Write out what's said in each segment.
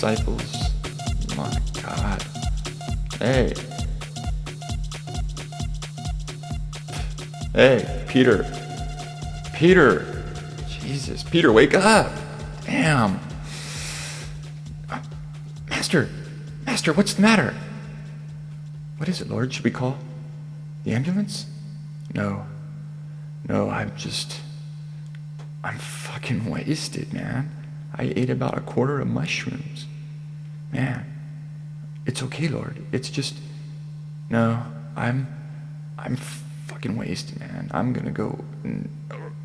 disciples. My God. Hey. Hey, Peter. Peter. Jesus. Peter, wake up. Damn. Master, what's the matter? What is it, Lord? Should we call the ambulance? No, I'm fucking wasted, man. I ate about a quarter of mushrooms. Man, it's okay, Lord. It's just, no, I'm fucking wasted, man. I'm gonna go,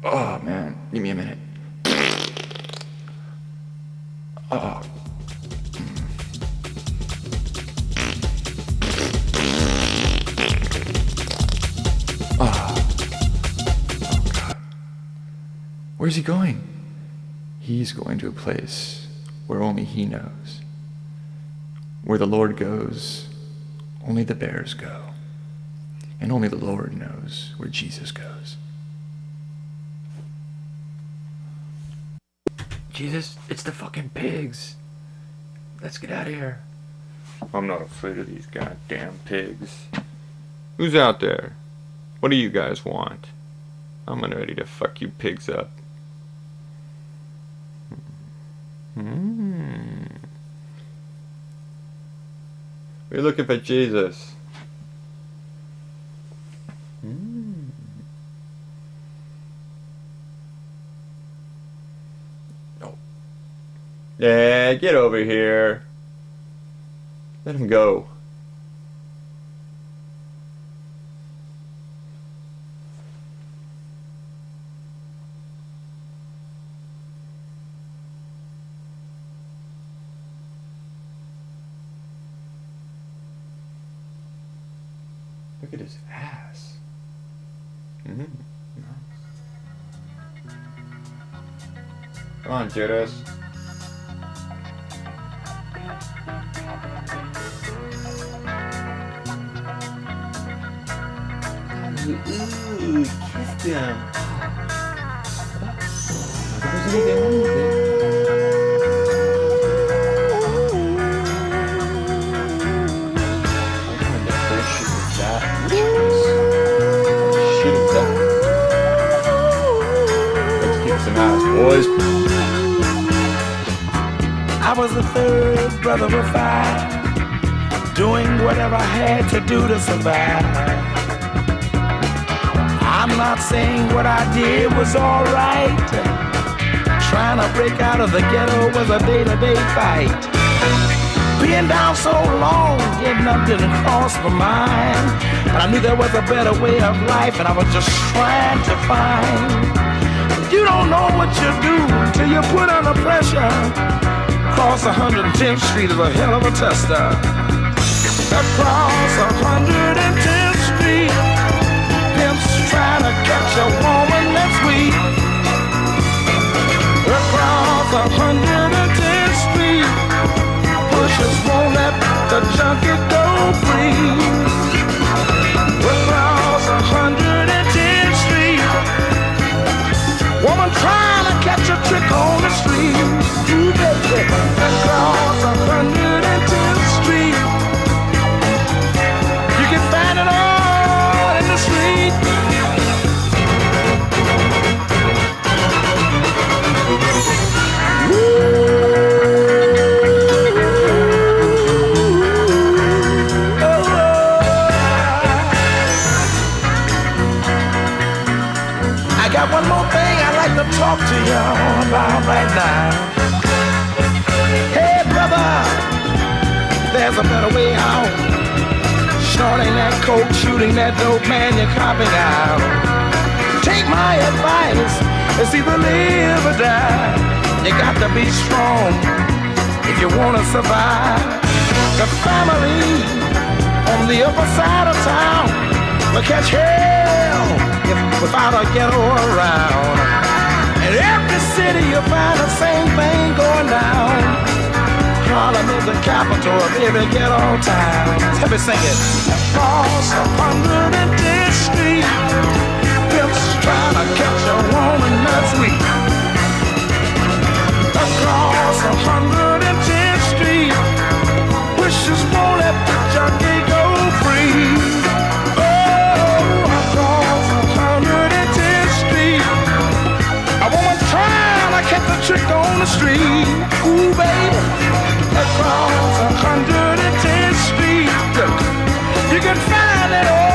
oh, man, give me a minute. Oh. Oh, God. Where's he going? He's going to a place where only he knows. Where the Lord goes, only the bears go. And only the Lord knows where Jesus goes. Jesus, it's the fucking pigs. Let's get out of here. I'm not afraid of these goddamn pigs. Who's out there? What do you guys want? I'm ready to fuck you pigs up. We're looking for Jesus. Oh. Yeah, get over here. Let him go. Look at his ass. Nice. Come on, Judas. Ooh, kissed him. Boys. I was the third brother of five, doing whatever I had to do to survive. I'm not saying what I did was alright. Trying to break out of the ghetto was a day-to-day fight. Being down so long, getting up didn't cross my mind. But I knew there was a better way of life, and I was just trying to find. You don't know what you do till you put under pressure. Across 110th Street is a hell of a tester. Across 110th Street, pimps trying to catch a woman that's weak. Across 110th Street, pushers won't let the junkie go free. Across 110th Street, woman trying to catch a trick on the street. You baby, across 110th Street, you can find it all in the street. I got one more thing I'd like to talk to y'all about right now. Hey brother, there's a better way out. Snorting that coke, shooting that dope, man, you're copping out. Take my advice, it's either live or die. You got to be strong if you wanna survive. The family on the upper side of town will catch hell without a ghetto around. In every city you'll find the same thing going down. Harlem is the capital of every ghetto town. Let me sing it. Across 110th Street, pimps trying to catch a woman that's weak. Across 110th Street, street, ooh baby, across 110th Street, you can find it all.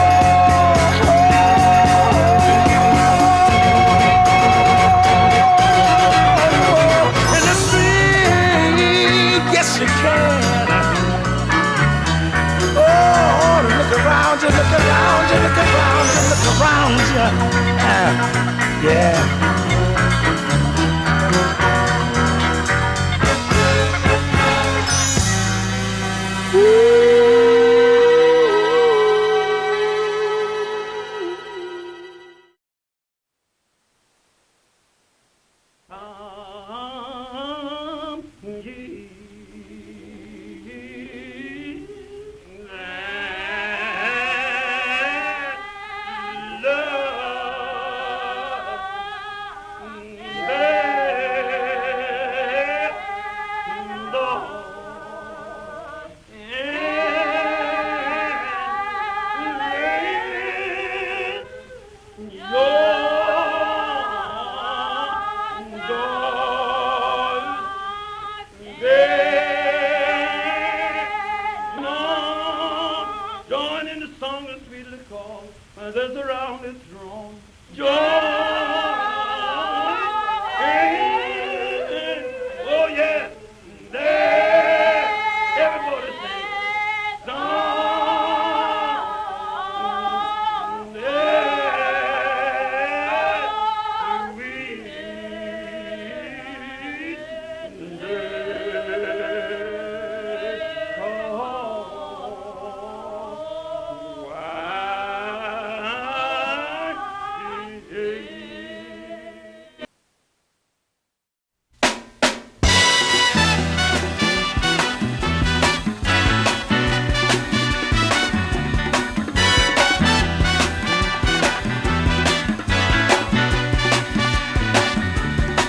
In the street, yes you can. Oh, look around you, look around you, look around you, look around you. Yeah.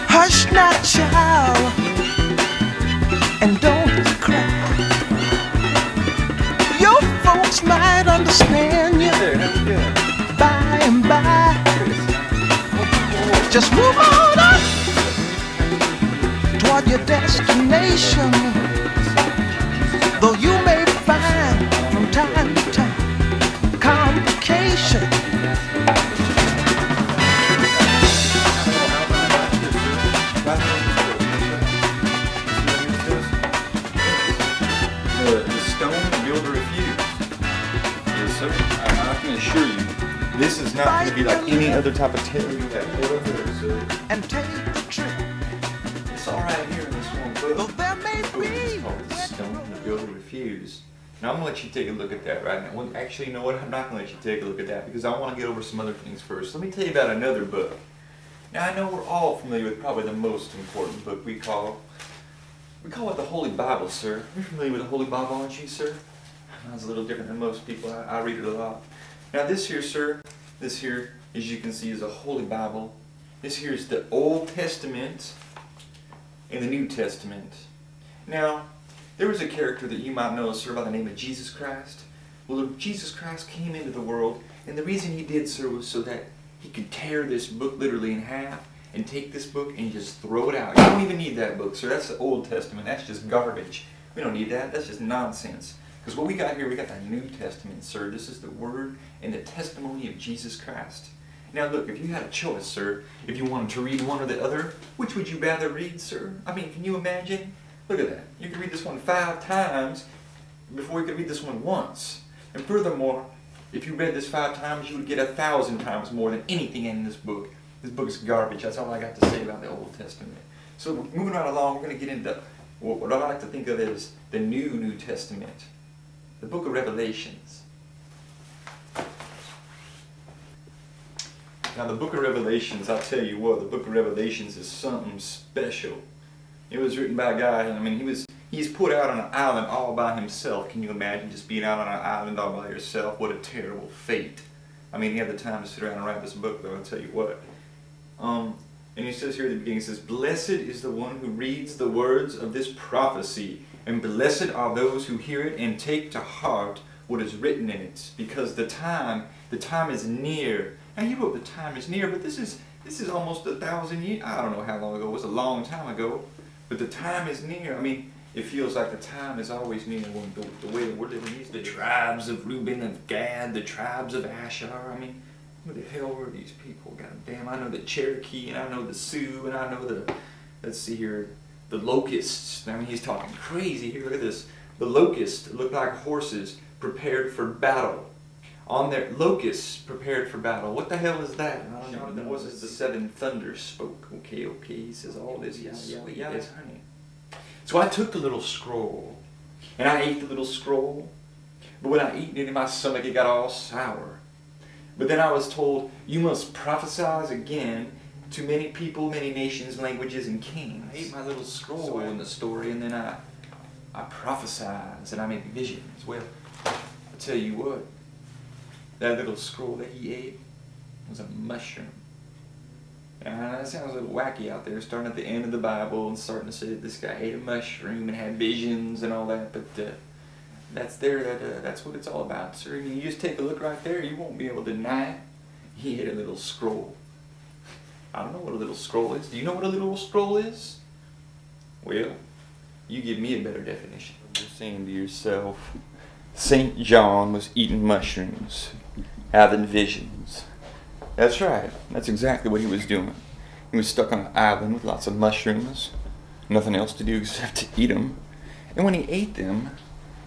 Hush not, child, and don't cry. Your folks might understand you by and by. Just move on up toward your destination. Though you may find from time to time complications. The stone builder refused. Yes, sir. I can assure you, this is not going to be like any other type of tale you have ever heard, sir. And take the trip. It's all right here in this one book. Though there may This book is be called The Stone the Builder Refused. Now I'm going to let you take a look at that right now. Well, actually, you know what? I'm not going to let you take a look at that because I want to get over some other things first. Let me tell you about another book. Now I know we're all familiar with probably the most important book we call it the Holy Bible, sir. You're familiar with the Holy Bible, aren't you, sir? Mine's a little different than most people. I read it a lot. Now this here, sir, this here, as you can see, is a Holy Bible. This here is the Old Testament and the New Testament. Now, there was a character that you might know, sir, by the name of Jesus Christ. Well, Jesus Christ came into the world, and the reason he did, sir, was so that he could tear this book literally in half and take this book and just throw it out. You don't even need that book, sir. That's the Old Testament. That's just garbage. We don't need that. That's just nonsense. Because what we got here, we got the New Testament, sir. This is the word and the testimony of Jesus Christ. Now look, if you had a choice, sir, if you wanted to read one or the other, which would you rather read, sir? I mean, can you imagine? Look at that. You could read this one 5 times before you could read this one once. And furthermore, if you read this 5 times, you would get 1,000 times more than anything in this book. This book is garbage. That's all I got to say about the Old Testament. So moving right along, we're going to get into what I like to think of as the New Testament. The book of Revelations. Now the book of Revelations, I'll tell you what, the book of Revelations is something special. It was written by a guy, I mean, he's put out on an island all by himself. Can you imagine just being out on an island all by yourself? What a terrible fate. I mean, he had the time to sit around and write this book, though, I'll tell you what. And he says here at the beginning, he says, "Blessed is the one who reads the words of this prophecy, and blessed are those who hear it and take to heart what is written in it, because the time is near." Now he wrote the time is near, but this is almost 1,000 years. I don't know how long ago. It was a long time ago. But the time is near. I mean, it feels like the time is always near when the way that we're living these days. The tribes of Reuben, of Gad, the tribes of Asher. I mean, who the hell were these people? God damn, I know the Cherokee, and I know the Sioux, and I know the, let's see here, the locusts. I mean, he's talking crazy here. Look at this. The locusts look like horses prepared for battle. On their locusts prepared for battle. What the hell is that? I don't know. That was the seven thunders spoke. Okay. He says all this. Sweet as honey. So I took the little scroll, and I ate the little scroll. But when I ate it in my stomach, it got all sour. But then I was told, you must prophesy again to many people, many nations, languages, and kings. I ate my little scroll in the story, and then I prophesied, and I made visions. Well, I tell you what. That little scroll that he ate was a mushroom. That sounds a little wacky out there, starting at the end of the Bible and starting to say that this guy ate a mushroom and had visions and all that, but that's what it's all about, sir. You just take a look right there, you won't be able to deny it. He ate a little scroll. I don't know what a little scroll is. Do you know what a little scroll is? Well, you give me a better definition. You're saying to yourself, St. John was eating mushrooms, having visions. That's right. That's exactly what he was doing. He was stuck on an island with lots of mushrooms, nothing else to do except to eat them. And when he ate them,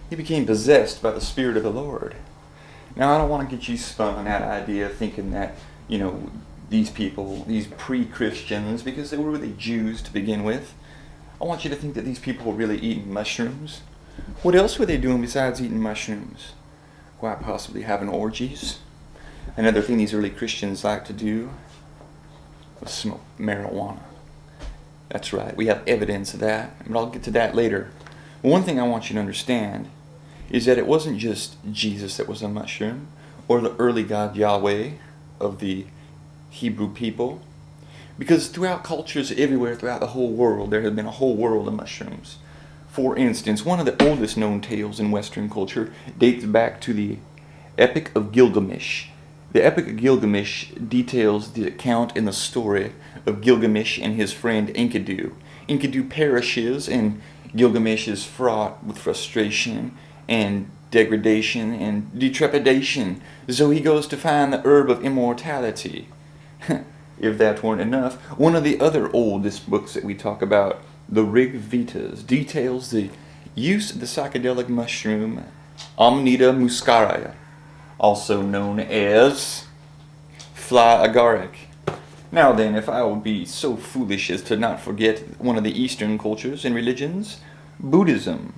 he became possessed by the Spirit of the Lord. Now, I don't want to get you spun on that idea thinking that, these people, these pre-Christians, because they were really Jews to begin with, I want you to think that these people were really eating mushrooms. What else were they doing besides eating mushrooms? Quite possibly having orgies. Another thing these early Christians liked to do was smoke marijuana. That's right, we have evidence of that, but I'll get to that later. One thing I want you to understand is that it wasn't just Jesus that was a mushroom, or the early God Yahweh of the Hebrew people, because throughout cultures everywhere throughout the whole world, there had been a whole world of mushrooms. For instance, one of the oldest known tales in Western culture dates back to the Epic of Gilgamesh. The Epic of Gilgamesh details the account in the story of Gilgamesh and his friend Enkidu. Enkidu perishes, and Gilgamesh is fraught with frustration and degradation and detrepidation. So he goes to find the herb of immortality. If that weren't enough, one of the other oldest books that we talk about, the Rig Vedas, details the use of the psychedelic mushroom Amanita muscaria, also known as fly agaric. Now then, if I would be so foolish as to not forget one of the Eastern cultures and religions, Buddhism.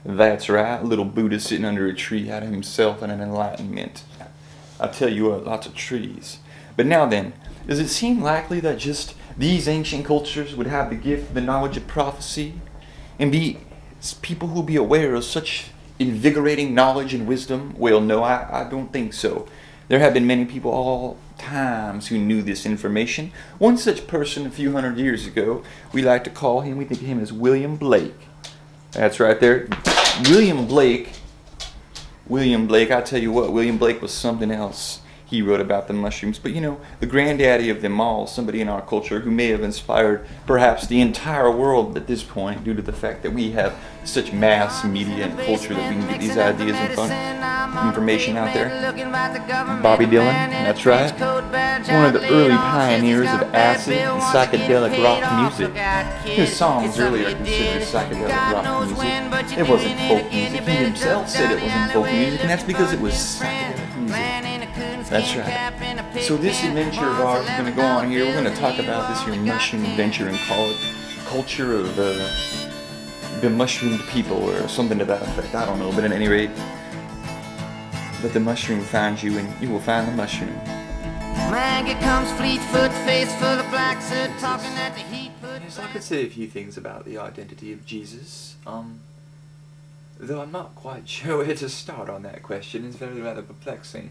That's right, a little Buddha sitting under a tree had himself an enlightenment. I tell you what, lots of trees. But now then, does it seem likely that just these ancient cultures would have the gift, the knowledge of prophecy, and be people who will be aware of such invigorating knowledge and wisdom? Well, no, I don't think so. There have been many people all times who knew this information. One such person a few hundred years ago, we like to call him, we think of him as William Blake. That's right there. William Blake, I tell you what, William Blake was something else. He wrote about the mushrooms. But the granddaddy of them all, somebody in our culture who may have inspired perhaps the entire world at this point due to the fact that we have such mass media and culture that we can get these ideas and fun information out there. Bobby Dylan, that's right. One of the early pioneers of acid and psychedelic rock music. His songs earlier considered psychedelic rock music. It wasn't folk music. He himself said it wasn't folk music, and that's because it was psychedelic music. That's right. So this adventure of ours is going to go on here. We're going to talk about this here mushroom adventure and call it culture of the mushroomed people or something to that effect. I don't know, but at any rate, let the mushroom find you and you will find the mushroom. Maggie comes Fleetfoot, face full of black soot, talking at the heat. Yes, I could say a few things about the identity of Jesus. Though I'm not quite sure where to start on that question. It's very rather perplexing.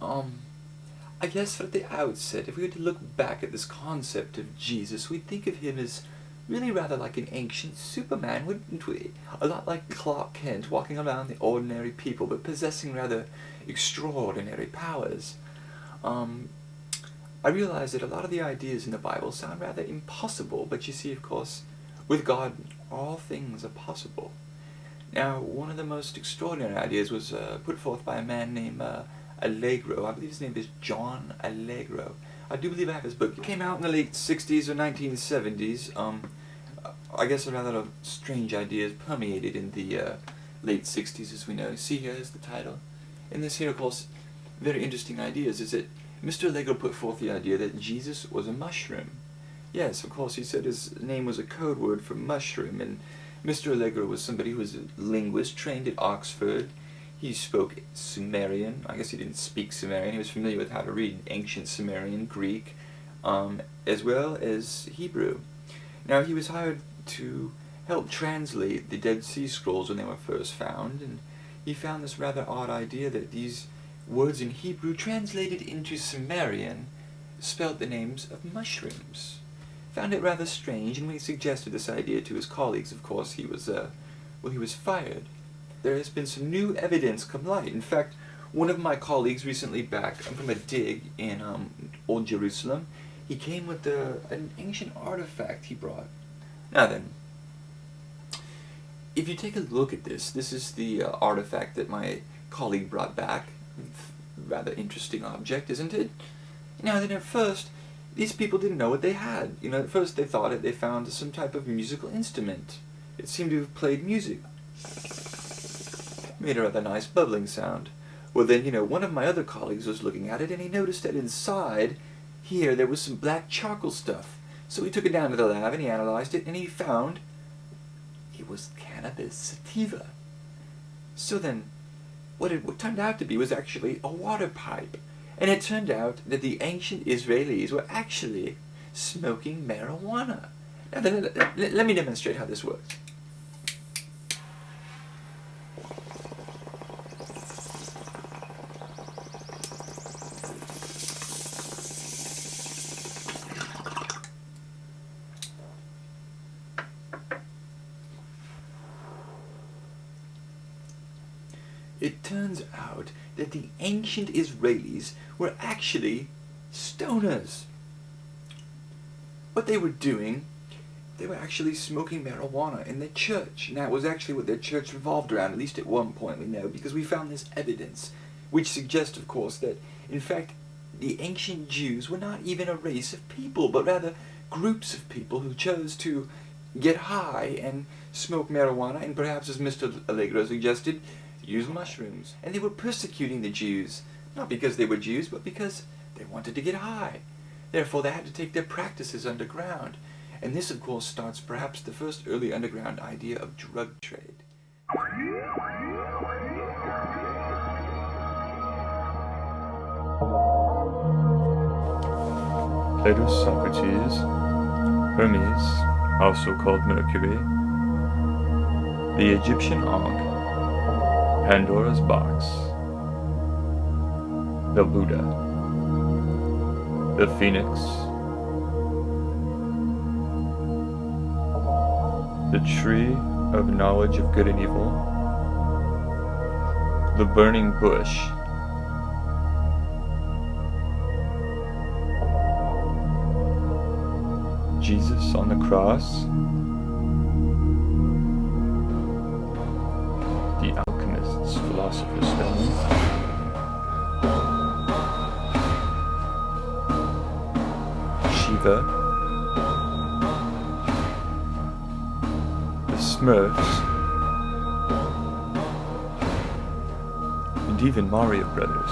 I guess at the outset, if we were to look back at this concept of Jesus, we'd think of him as really rather like an ancient Superman, wouldn't we? A lot like Clark Kent, walking around the ordinary people, but possessing rather extraordinary powers. I realize that a lot of the ideas in the Bible sound rather impossible, but you see, of course, With God, all things are possible. Now, one of the most extraordinary ideas was put forth by a man named Allegro. I believe his name is John Allegro. I do believe I have his book. It came out in the late 60s or 1970s. I guess a rather strange ideas permeated in the late 60s, as we know. See, here is the title. And this here, of course, very interesting ideas is that Mr. Allegro put forth the idea that Jesus was a mushroom. Yes, of course, he said his name was a code word for mushroom, and Mr. Allegro was somebody who was a linguist trained at Oxford. He spoke Sumerian. I guess he didn't speak Sumerian. He was familiar with how to read ancient Sumerian, Greek, as well as Hebrew. Now, he was hired to help translate the Dead Sea Scrolls when they were first found, and he found this rather odd idea that these words in Hebrew translated into Sumerian spelt the names of mushrooms. Found it rather strange, and when he suggested this idea to his colleagues, of course, he was fired. There has been some new evidence come light. In fact, one of my colleagues recently back from a dig in Old Jerusalem, he came with an ancient artifact he brought. Now then, if you take a look at this, this is the artifact that my colleague brought back. Rather interesting object, isn't it? Now then, at first, these people didn't know what they had. You know, at first they thought they found some type of musical instrument. It seemed to have played music. Made a rather nice bubbling sound. Well then, you know, one of my other colleagues was looking at it, and he noticed that inside here there was some black charcoal stuff. So he took it down to the lab and he analyzed it, and he found it was cannabis sativa. So then, what it turned out to be was actually a water pipe. And it turned out that the ancient Israelis were actually smoking marijuana. Now, let me demonstrate how this works. It turns out that the ancient Israelis were actually stoners. What they were doing, they were actually smoking marijuana in their church. And that was actually what their church revolved around, at least at one point we know, because we found this evidence, which suggests, of course, that, in fact, the ancient Jews were not even a race of people, but rather groups of people who chose to get high and smoke marijuana, and perhaps, as Mr. Allegro suggested, use mushrooms. And they were persecuting the Jews, not because they were Jews, but because they wanted to get high. Therefore, they had to take their practices underground. And this, of course, starts perhaps the first early underground idea of drug trade. Plato's Socrates, Hermes, also called Mercury, the Egyptian Ankh, Pandora's box, the Buddha, the Phoenix, the tree of knowledge of good and evil, the burning bush, Jesus on the cross, the alchemist's philosopher's stone, Shiva, the Smurfs, and even Mario Brothers.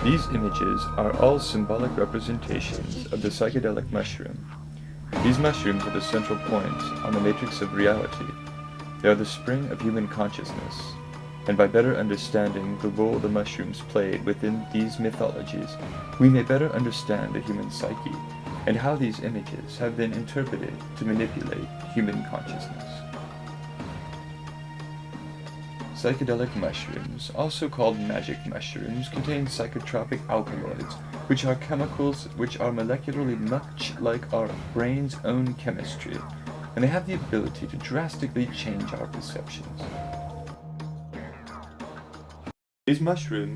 These images are all symbolic representations of the psychedelic mushroom. These mushrooms are the central point on the matrix of reality. They are the spring of human consciousness, and by better understanding the role the mushrooms played within these mythologies, we may better understand the human psyche and how these images have been interpreted to manipulate human consciousness. Psychedelic mushrooms, also called magic mushrooms, contain psychotropic alkaloids, which are chemicals which are molecularly much like our brain's own chemistry, and they have the ability to drastically change our perceptions. These mushrooms